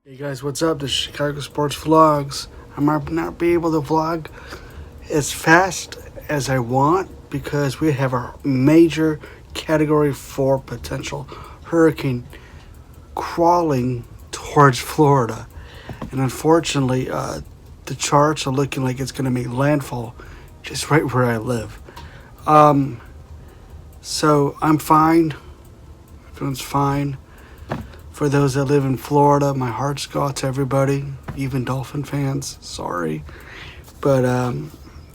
Hey guys, what's up? This is Chicago Sports Vlogs. I might not be able to vlog as fast as I want because we have a major Category 4 potential hurricane crawling towards Florida. And unfortunately, the charts are looking like it's going to make landfall just right where I live. So I'm fine. Everyone's fine. For those that live in Florida, my hearts go out to everybody, even Dolphin fans. Sorry. But,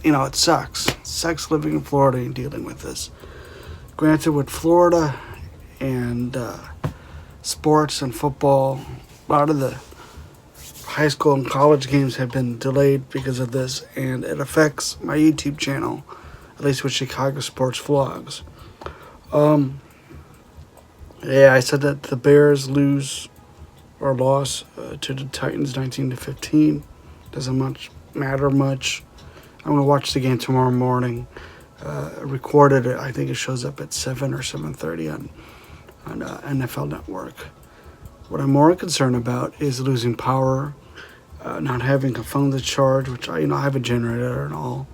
it sucks. It sucks living in Florida and dealing with this. Granted, with Florida and sports and football, a lot of the high school and college games have been delayed because of this, and it affects my YouTube channel, at least with Chicago Sports Vlogs. Yeah, I said that the Bears lose or loss to the Titans 19-15. Doesn't matter much. I'm going to watch the game tomorrow morning. Recorded it. I think it shows up at 7 or 7:30 on NFL Network. What I'm more concerned about is losing power, not having a phone to charge, which I have a generator and all.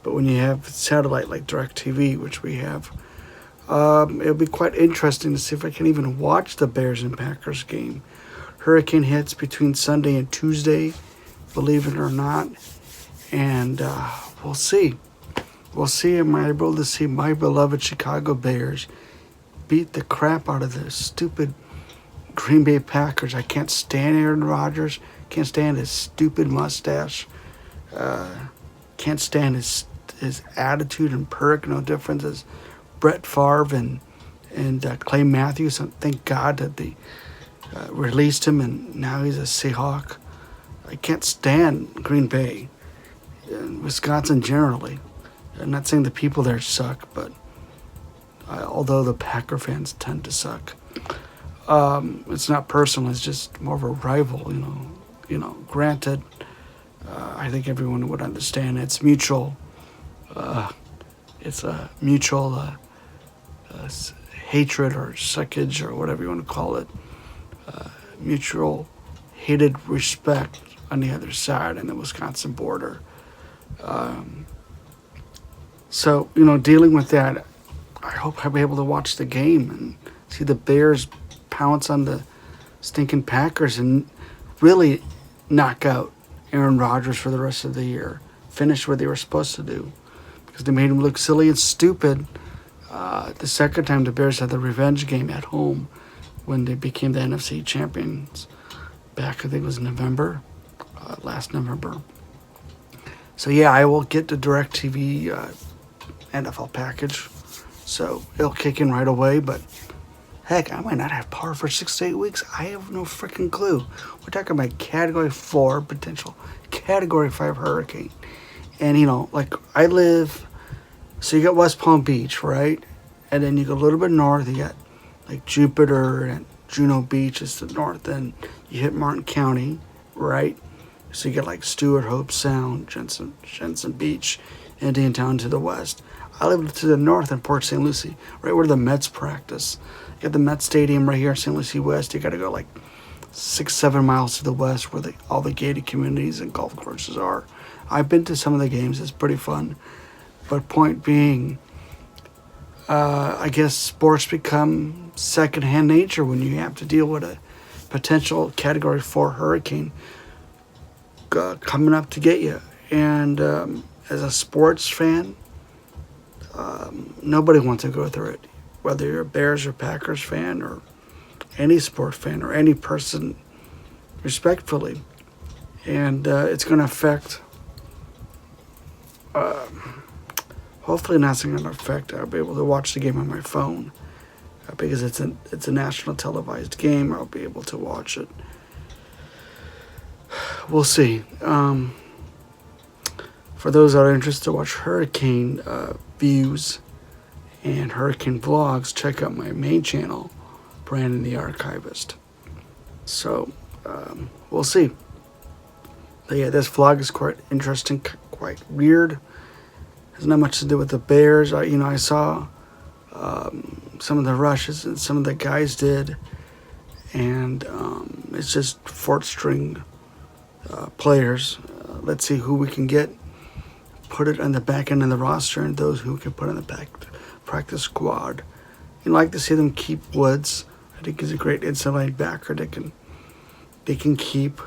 But when you have satellite like DirecTV, which we have, it'll be quite interesting to see if I can even watch the Bears and Packers game. Hurricane hits between Sunday and Tuesday, believe it or not. And we'll see. We'll see. Am I able to see my beloved Chicago Bears beat the crap out of the stupid Green Bay Packers? I can't stand Aaron Rodgers. Can't stand his stupid mustache. Can't stand his attitude and perk. No difference as Brett Favre and Clay Matthews. Thank God that they released him and now he's a Seahawk. I can't stand Green Bay and Wisconsin generally. I'm not saying the people there suck, but although the Packer fans tend to suck, it's not personal. It's just more of a rival. Granted, I think everyone would understand it's mutual. It's a mutual hatred or suckage or whatever you want to call it. Mutual hated respect on the other side in the Wisconsin border. So, dealing with that, I hope I'll be able to watch the game and see the Bears pounce on the stinking Packers and really knock out Aaron Rodgers for the rest of the year. Finish what they were supposed to do. Because they made him look silly and stupid the second time the Bears had the revenge game at home when they became the NFC champions back, I think it was November, last November. So yeah, I will get the DirecTV NFL package, so it'll kick in right away, but heck, I might not have power for 6 to 8 weeks. I have no freaking clue. We're talking about Category 4 potential, Category 5 hurricane. And I live, so you got West Palm Beach, right? And then you go a little bit north, you got like Jupiter and Juno Beach is to the north. Then you hit Martin County, right? So you get like Stewart, Hope Sound, Jensen Beach, Indiantown to the west. I live to the north in Port St. Lucie, right where the Mets practice. You got the Mets Stadium right here in St. Lucie West. You got to go like 6-7 miles to the west where all the gated communities and golf courses are. I've been to some of the games. It's pretty fun. But point being, I guess sports become secondhand nature when you have to deal with a potential Category 4 hurricane coming up to get you. And as a sports fan, nobody wants to go through it. Whether you're a Bears or Packers fan or any sport fan or any person, respectfully. And it's going to affect... hopefully not going to affect. I'll be able to watch the game on my phone because it's a national televised game. I'll be able to watch it. We'll see. For those that are interested to watch hurricane views and hurricane vlogs, check out my main channel, Brandon the Archivist. So we'll see. But yeah, this vlog is quite interesting, quite weird. Has not much to do with the Bears. I saw some of the rushes that some of the guys did, and it's just fourth string players. Let's see who we can get, put it on the back end of the roster, and those who can put on the practice squad. You'd like to see them keep Woods. I think he's a great inside linebacker. They can keep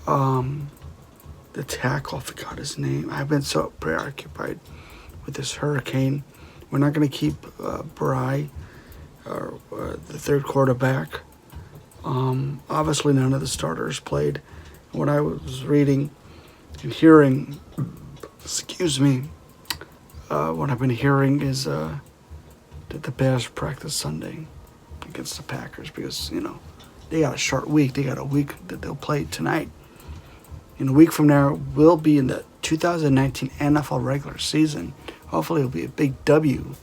the tackle. I forgot his name. I've been so preoccupied with this hurricane. We're not going to keep Bry, or the third quarterback. Obviously, none of the starters played. What I was reading and hearing, what I've been hearing is that the Bears practice Sunday against the Packers because, they got a short week. They got a week that they'll play tonight. In a week from now, we'll be in the 2019 NFL regular season. Hopefully, it'll be a big W,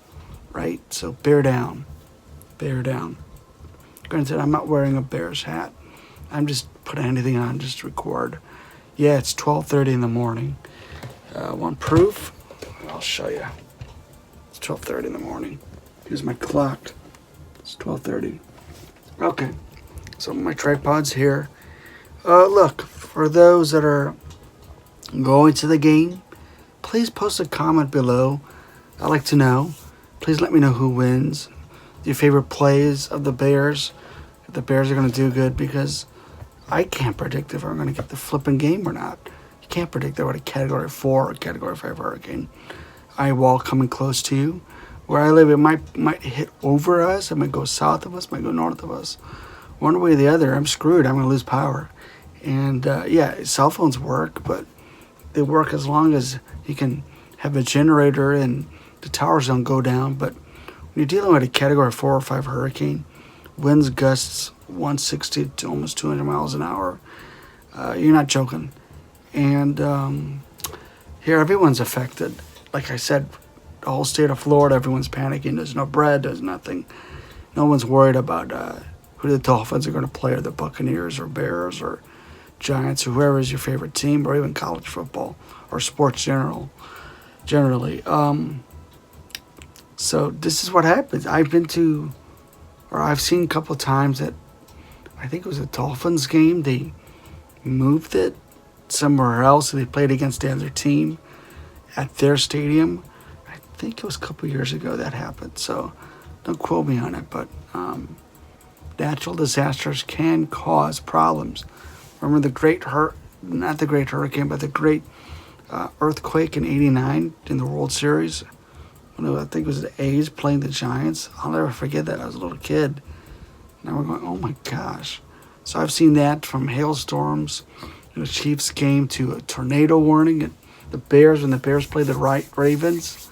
right? So, bear down. Bear down. Granted, I'm not wearing a Bears hat. I'm just putting anything on just to record. Yeah, it's 12:30 in the morning. Want proof? I'll show you. It's 12:30 in the morning. Here's my clock. It's 12:30. Okay. So my tripod's here. Look, for those that are going to the game, please post a comment below. I'd like to know. Please let me know who wins. Your favorite plays of the Bears. If the Bears are going to do good, because I can't predict if I'm going to get the flipping game or not. You can't predict that with a Category 4 or Category 5 hurricane. Eyewall coming close to you. Where I live, it might hit over us. It might go south of us. It might go north of us. One way or the other, I'm screwed. I'm going to lose power. And, cell phones work, but they work as long as you can have a generator and the towers don't go down. But when you're dealing with a Category 4 or 5 hurricane, winds gusts 160 to almost 200 miles an hour, you're not joking. And here, everyone's affected. Like I said, the whole state of Florida, everyone's panicking. There's no bread. There's nothing. No one's worried about who the Dolphins are going to play, or the Buccaneers or Bears or Giants, or whoever is your favorite team, or even college football or sports generally. So this is what happens. I've seen a couple of times that I think it was a Dolphins game. They moved it somewhere else, and they played against the other team at their stadium. I think it was a couple of years ago that happened. So don't quote me on it, but natural disasters can cause problems. Remember the great hurricane, but the great earthquake in '89 in the World Series? I think it was the A's playing the Giants. I'll never forget that. I was a little kid. Now we're going, oh my gosh. So I've seen that from hailstorms, Chiefs game, to a tornado warning at the Bears when the Bears played the Ravens.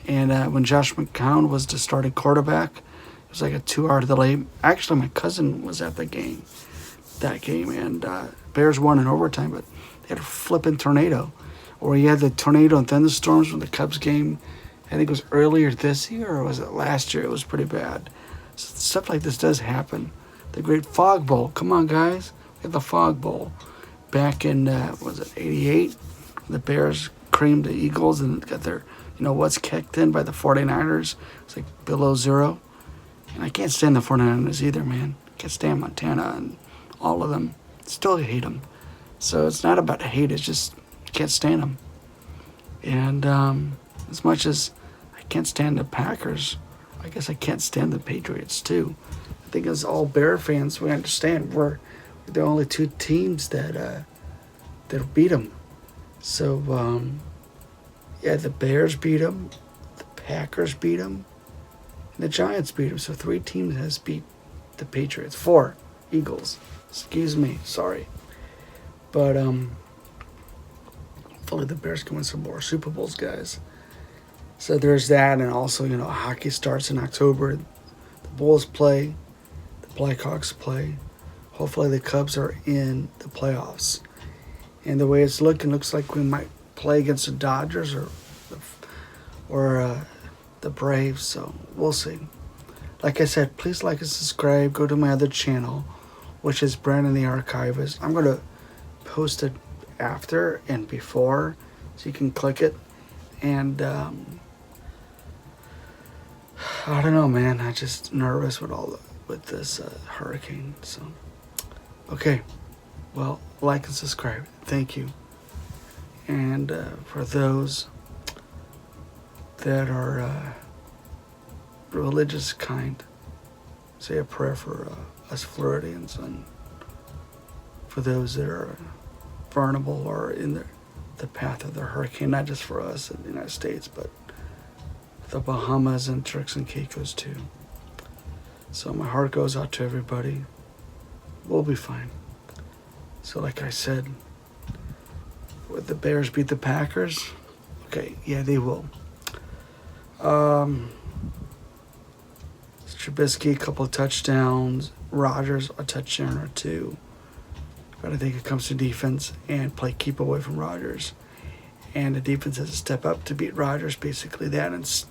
And when Josh McCown was the starting quarterback, it was like a 2-hour delay. Actually, my cousin was at that game, and Bears won in overtime, but they had a flipping tornado. Or you had the tornado and thunderstorms from the Cubs game. I think it was earlier this year, or was it last year? It was pretty bad. So stuff like this does happen. The great Fog Bowl. Come on, guys. We had the Fog Bowl back in, was it 88? The Bears creamed the Eagles and got their, what's kicked in by the 49ers. It's like below zero. And I can't stand the 49ers either, man. I can't stand Montana and all of them. Still hate them. So it's not about hate. It's just can't stand them. And as much as I can't stand the Packers, I guess I can't stand the Patriots too. I think as all Bear fans, we understand we're the only two teams that beat them. So the Bears beat them, the Packers beat them, and the Giants beat them. So 3 teams has beat the Patriots. 4 Eagles. Excuse me, sorry, but hopefully the Bears can win some more Super Bowls, guys. So there's that, and also, hockey starts in October. The Bulls play, the Blackhawks play. Hopefully the Cubs are in the playoffs. And the way it's looking, looks like we might play against the Dodgers or the Braves. So we'll see. Like I said, please like and subscribe. Go to my other channel, which is Brandon the Archivist. I'm going to post it after and before, so you can click it. And I don't know, man. I'm just nervous with all with this hurricane. So, okay. Well, like and subscribe. Thank you. And for those that are religious kind, say a prayer for us Floridians, and for those that are vulnerable or in the path of the hurricane, not just for us in the United States, but the Bahamas and Turks and Caicos too. So my heart goes out to everybody. We'll be fine. So like I said, would the Bears beat the Packers? Okay, yeah, they will. Trubisky, a couple of touchdowns. Rodgers, a touchdown or two. But I think it comes to defense and keep away from Rodgers. And the defense has to step up to beat Rodgers, basically that, and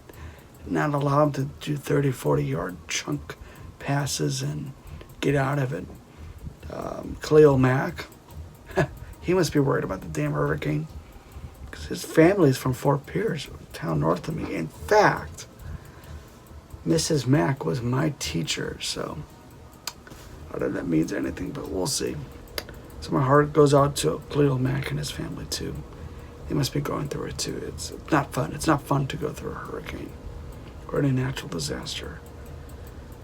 not allow him to do 30, 40-yard chunk passes and get out of it. Khalil Mack, he must be worried about the damn hurricane, because his family is from Fort Pierce, a town north of me. In fact, Mrs. Mack was my teacher, so I don't know if that means anything, but we'll see. So my heart goes out to Khalil Mack and his family too. They must be going through it too. It's not fun. It's not fun to go through a hurricane or any natural disaster.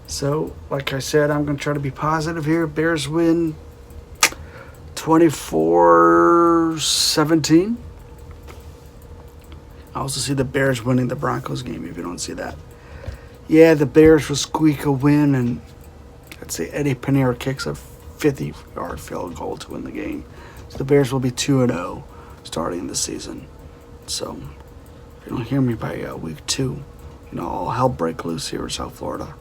So, like I said, I'm going to try to be positive here. Bears win 24-17. I also see the Bears winning the Broncos game, if you don't see that. Yeah, the Bears will squeak a win, and I'd say Eddie Pinheiro kicks a 50-yard field goal to win the game. So the Bears will be 2-0 starting the season. So if you don't hear me by week 2, all hell break loose here in South Florida.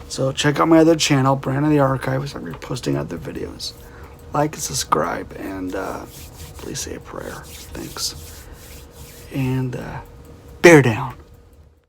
So check out my other channel, Brandon the Archivist. I'll be posting other videos. Like and subscribe, and please say a prayer. Thanks. And bear down.